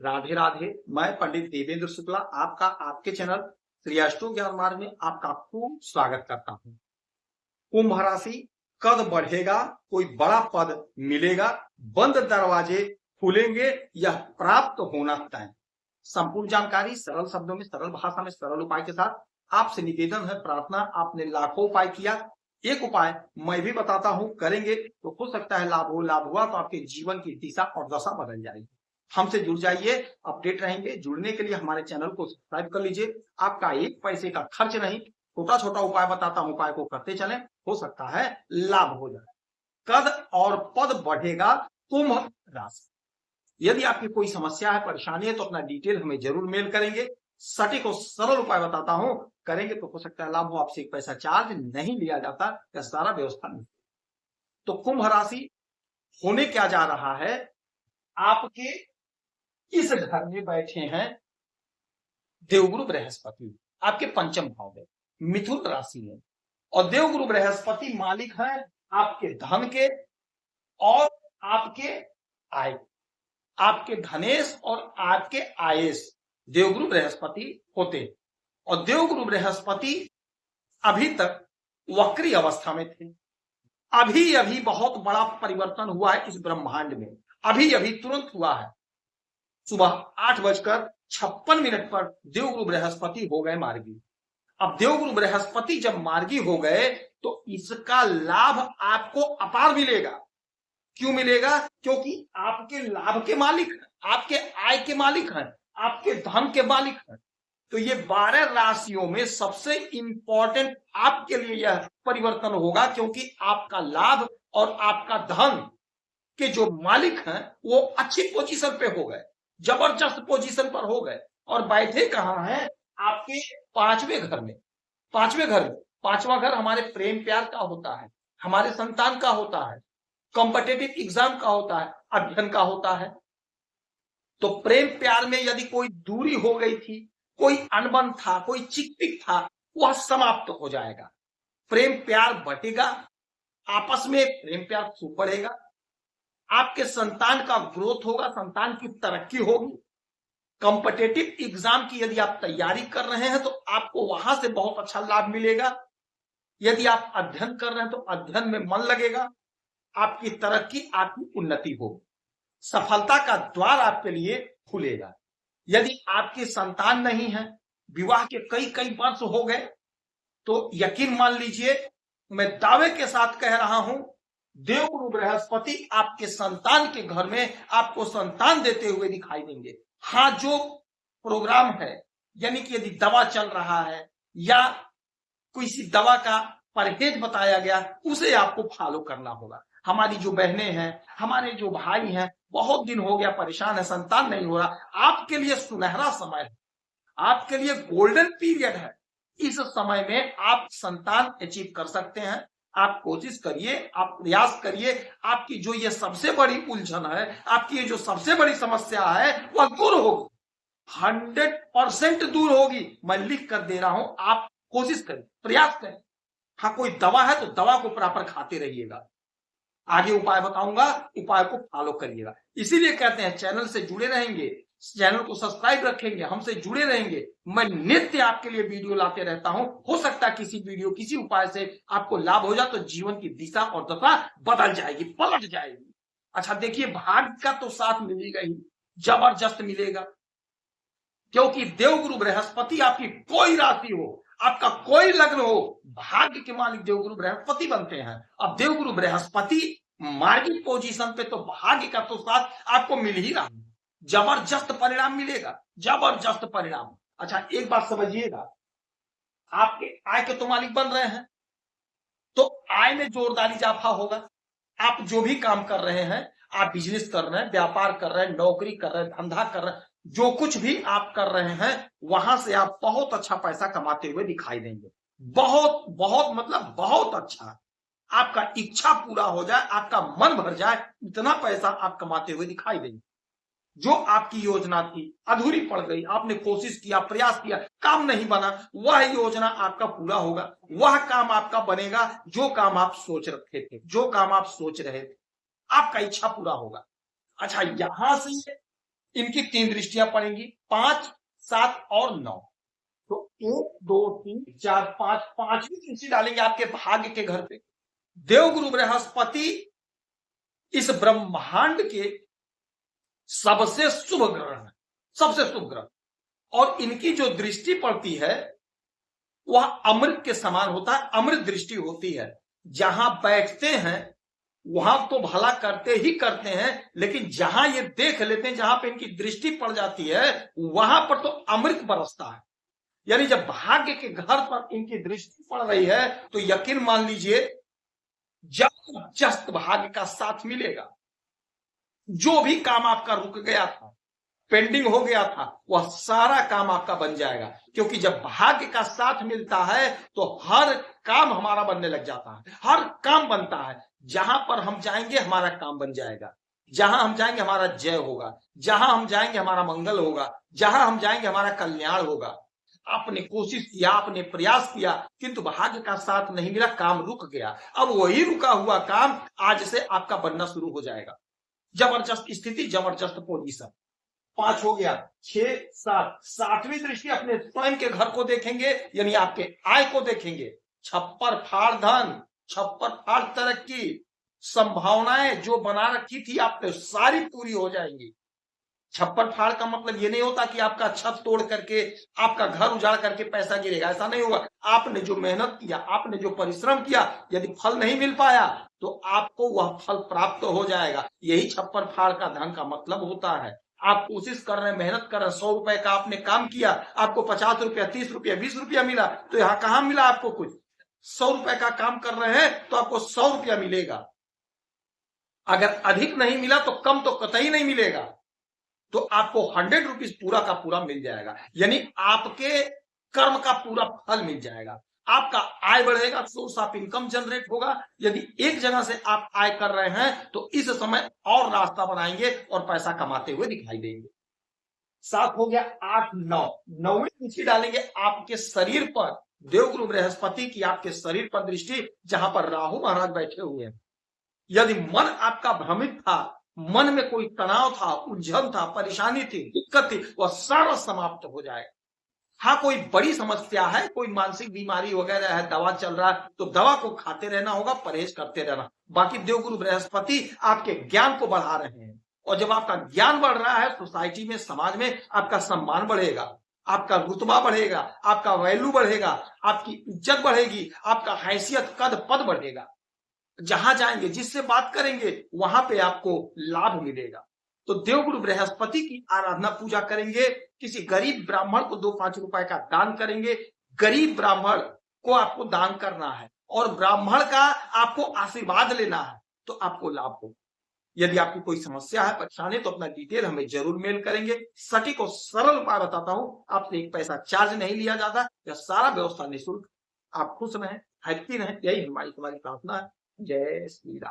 राधे राधे। मैं पंडित देवेंद्र शुक्ला आपका आपके चैनल श्री अष्टो ज्ञान मार्ग में आपका खूब स्वागत करता हूं। कुंभ राशि कद बढ़ेगा, कोई बड़ा पद मिलेगा, बंद दरवाजे खुलेंगे, यह प्राप्त होना तय। संपूर्ण जानकारी सरल शब्दों में, सरल भाषा में, सरल उपाय के साथ आपसे निवेदन है, प्रार्थना। आपने लाखों उपाय किया, एक उपाय मैं भी बताता हूं, करेंगे तो हो सकता है लाभ हो। लाभ हुआ तो आपके जीवन की दिशा और दशा बदल जाएगी। हमसे जुड़ जाइए, अपडेट रहेंगे। जुड़ने के लिए हमारे चैनल को सब्सक्राइब कर लीजिए। आपका एक पैसे का खर्च नहीं, छोटा छोटा उपाय बताता हूं, उपाय को करते चलें, हो सकता है लाभ हो जाए। कद और पद बढ़ेगा कुंभ राशि। यदि आपकी कोई समस्या है, परेशानी है तो अपना डिटेल हमें जरूर मेल करेंगे। सटीक और सरल उपाय बताता हूं, करेंगे तो हो सकता है लाभ हो। आपसे एक पैसा चार्ज नहीं लिया जाता, यह सारा व्यवस्था नहीं। तो कुंभ राशि होने क्या जा रहा है, आपके इस घर में बैठे हैं देवगुरु बृहस्पति, आपके पंचम भाव में, मिथुन राशि में। और देवगुरु बृहस्पति मालिक है आपके धन के और आपके आय, आपके धनेश और आपके आयेश देवगुरु बृहस्पति होते। और देवगुरु बृहस्पति अभी तक वक्री अवस्था में थे। अभी अभी बहुत बड़ा परिवर्तन हुआ है इस ब्रह्मांड में, अभी अभी तुरंत हुआ है। सुबह 8:56 पर देवगुरु बृहस्पति हो गए मार्गी। अब देवगुरु बृहस्पति जब मार्गी हो गए तो इसका लाभ आपको अपार मिलेगा। क्यों मिलेगा? क्योंकि आपके लाभ के मालिक हैं, आपके आय के मालिक हैं, आपके धन के मालिक हैं। तो ये 12 राशियों में सबसे इंपॉर्टेंट आपके लिए यह परिवर्तन होगा, क्योंकि आपका लाभ और आपका धन के जो मालिक हैं वो अच्छी पोजीशन पे हो गए, जबरदस्त पोजीशन पर हो गए। और बैठे कहां हैं? आपके पांचवें घर में। पांचवें घर में, पांचवा घर हमारे प्रेम प्यार का होता है, हमारे संतान का होता है, कॉम्पिटिटिव एग्जाम का होता है, अध्ययन का होता है। तो प्रेम प्यार में यदि कोई दूरी हो गई थी, कोई अनबन था, कोई चिकपिक था, वह समाप्त हो जाएगा। प्रेम प्यार बढ़ेगा, आपस में प्रेम प्यार खूब बढ़ेगा। आपके संतान का ग्रोथ होगा, संतान की तरक्की होगी। कॉम्पिटिटिव एग्जाम की यदि आप तैयारी कर रहे हैं तो आपको वहां से बहुत अच्छा लाभ मिलेगा। यदि आप अध्ययन कर रहे हैं तो अध्ययन में मन लगेगा, आपकी तरक्की, आपकी उन्नति होगी, सफलता का द्वार आपके लिए खुलेगा। यदि आपके संतान नहीं है, विवाह के कई वर्ष हो गए, तो यकीन मान लीजिए, मैं दावे के साथ कह रहा हूं, देवगुरु बृहस्पति आपके संतान के घर में आपको संतान देते हुए दिखाई देंगे। हाँ, जो प्रोग्राम है, यानी कि यदि दवा चल रहा है या किसी दवा का परहेज बताया गया, उसे आपको फॉलो करना होगा। हमारी जो बहनें हैं, हमारे जो भाई हैं, बहुत दिन हो गया परेशान है, संतान नहीं हो रहा, आपके लिए सुनहरा समय है, आपके लिए गोल्डन पीरियड है। इस समय में आप संतान अचीव कर सकते हैं। आप कोशिश करिए, आप प्रयास करिए। आपकी जो ये सबसे बड़ी उलझन है, आपकी ये जो सबसे बड़ी समस्या है, वह दूर होगी, 100% दूर होगी। मैं लिख कर दे रहा हूं, आप कोशिश करें, प्रयास करें। हाँ, कोई दवा है तो दवा को प्रॉपर खाते रहिएगा। आगे उपाय बताऊंगा, उपाय को फॉलो करिएगा। इसीलिए कहते हैं चैनल से जुड़े रहेंगे, चैनल को सब्सक्राइब रखेंगे, हमसे जुड़े रहेंगे। मैं नित्य आपके लिए वीडियो लाते रहता हूं। हो सकता है किसी वीडियो, किसी उपाय से आपको लाभ हो जाए तो जीवन की दिशा और दशा बदल जाएगी, पलट जाएगी। अच्छा देखिए, भाग्य का तो साथ मिलेगा ही, जबरदस्त मिलेगा। क्योंकि देवगुरु बृहस्पति आपकी कोई राशि हो, आपका कोई लग्न हो, भाग्य के मालिक देवगुरु बृहस्पति बनते हैं। अब देवगुरु बृहस्पति मार्गी पोजीशन पे, तो भाग्य का तो साथ आपको मिल ही रहा है, जबरदस्त परिणाम मिलेगा, जबरदस्त परिणाम। अच्छा एक बात समझिएगा, आपके आय के तो मालिक बन रहे हैं, तो आय में जोरदार इजाफा होगा। आप जो भी काम कर रहे हैं, आप बिजनेस कर रहे हैं, व्यापार कर रहे हैं, नौकरी कर रहे हैं, धंधा कर रहे हैं, जो कुछ भी आप कर रहे हैं, वहां से आप बहुत अच्छा पैसा कमाते हुए दिखाई देंगे। बहुत बहुत मतलब बहुत अच्छा। आपका इच्छा पूरा हो जाए, आपका मन भर जाए, इतना पैसा आप कमाते हुए दिखाई देंगे। जो आपकी योजना थी, अधूरी पड़ गई, आपने कोशिश किया, प्रयास किया, काम नहीं बना, वह योजना आपका पूरा होगा, वह काम आपका बनेगा जो काम आप सोच रखे थे, जो काम आप सोच रहे थे, आपका इच्छा पूरा होगा। अच्छा, यहां से इनकी 3 दृष्टियां पड़ेंगी, 5, 7 और 9। तो 1, 2, 3, 4, 5, 5वीं दृष्टि डालेंगे आपके भाग्य के घर पे। देवगुरु बृहस्पति इस ब्रह्मांड के सबसे शुभ ग्रह है, सबसे शुभ ग्रह, और इनकी जो दृष्टि पड़ती है वह अमृत के समान होता है, अमृत दृष्टि होती है। जहां बैठते हैं वहां तो भला करते ही करते हैं, लेकिन जहां ये देख लेते हैं, जहां पे इनकी दृष्टि पड़ जाती है वहां पर तो अमृत बरसता है। यानी जब भाग्य के घर पर इनकी दृष्टि पड़ रही है तो यकीन मान लीजिए जबरदस्त भाग्य का साथ मिलेगा। जो भी काम आपका रुक गया था, पेंडिंग हो गया था, वह सारा काम आपका बन जाएगा। क्योंकि जब भाग्य का साथ मिलता है तो हर काम हमारा बनने लग जाता है, हर काम बनता है। जहां पर हम जाएंगे हमारा काम बन जाएगा, जहां हम जाएंगे हमारा जय होगा, जहां हम जाएंगे हमारा मंगल होगा, जहां हम जाएंगे हमारा कल्याण होगा। आपने कोशिश किया, आपने प्रयास किया, किंतु भाग्य का साथ नहीं मिला, काम रुक गया। अब वही रुका हुआ काम आज से आपका बनना शुरू हो जाएगा। जबरदस्त स्थिति, जबरदस्त पोजीशन। 5 हो गया, 6, 7, 7वीं दृष्टि अपने स्वयं के घर को देखेंगे, यानी आपके आय को देखेंगे। छप्पर फाड़ धन, छप्पर फाड़ तरक्की, संभावनाएं जो बना रखी थी आपने सारी पूरी हो जाएंगी। छप्पर फाड़ का मतलब ये नहीं होता कि आपका छत तोड़ करके, आपका घर उजाड़ करके पैसा गिरेगा, ऐसा नहीं होगा। आपने जो मेहनत किया, आपने जो परिश्रम किया, यदि फल नहीं मिल पाया तो आपको वह फल प्राप्त हो जाएगा। यही छप्पर फाड़ का धन का मतलब होता है। आप कोशिश कर रहे हैं, मेहनत कर रहे हैं, 100 रुपए का आपने काम किया, आपको 50 रुपया, 30 रुपया, 20 रुपया मिला, तो यहां कहां मिला आपको कुछ? 100 रुपए का काम कर रहे हैं तो आपको 100 रुपया मिलेगा। अगर अधिक नहीं मिला तो कम तो कतई नहीं मिलेगा, तो आपको 100 रुपीज पूरा का पूरा मिल जाएगा। यानी आपके कर्म का पूरा फल मिल जाएगा, आपका आय बढ़ेगा, सोर्स ऑफ इनकम जनरेट होगा। यदि एक जगह से आप आय कर रहे हैं तो इस समय और रास्ता बनाएंगे और पैसा कमाते हुए दिखाई देंगे। 7 हो गया, 8, 9, 9वीं दृष्टि डालेंगे आपके शरीर पर। देवगुरु बृहस्पति की आपके शरीर पर दृष्टि, जहां पर राहु महाराज बैठे हुए हैं। यदि मन आपका भ्रमित था, मन में कोई तनाव था, उलझन था, परेशानी थी, दिक्कत थी, वह सारा समाप्त हो जाएगा। हाँ, कोई बड़ी समस्या है, कोई मानसिक बीमारी वगैरह है, दवा चल रहा है, तो दवा को खाते रहना होगा, परहेज करते रहना। बाकी देवगुरु बृहस्पति आपके ज्ञान को बढ़ा रहे हैं, और जब आपका ज्ञान बढ़ रहा है सोसाइटी में, समाज में आपका सम्मान बढ़ेगा, आपका रुतबा बढ़ेगा, आपका वैल्यू बढ़ेगा, आपकी इज्जत बढ़ेगी, आपका हैसियत कद पद बढ़ेगा। जहां जाएंगे, जिससे बात करेंगे, वहां पे आपको लाभ मिलेगा। तो देवगुरु बृहस्पति की आराधना पूजा करेंगे। किसी गरीब ब्राह्मण को 2-5 रुपए का दान करेंगे। गरीब ब्राह्मण को आपको दान करना है और ब्राह्मण का आपको आशीर्वाद लेना है, तो आपको लाभ होगा। यदि आपकी कोई समस्या है, परेशानी, तो अपना डिटेल हमें जरूर मेल करेंगे। सटीक और सरल उपाय बताता हूं, आपसे 1 पैसा चार्ज नहीं लिया जाता, यह सारा व्यवस्था निःशुल्क। आप खुश रहें, हैप्पी रहें, यही हमारी प्रार्थना है। जय श्री राम।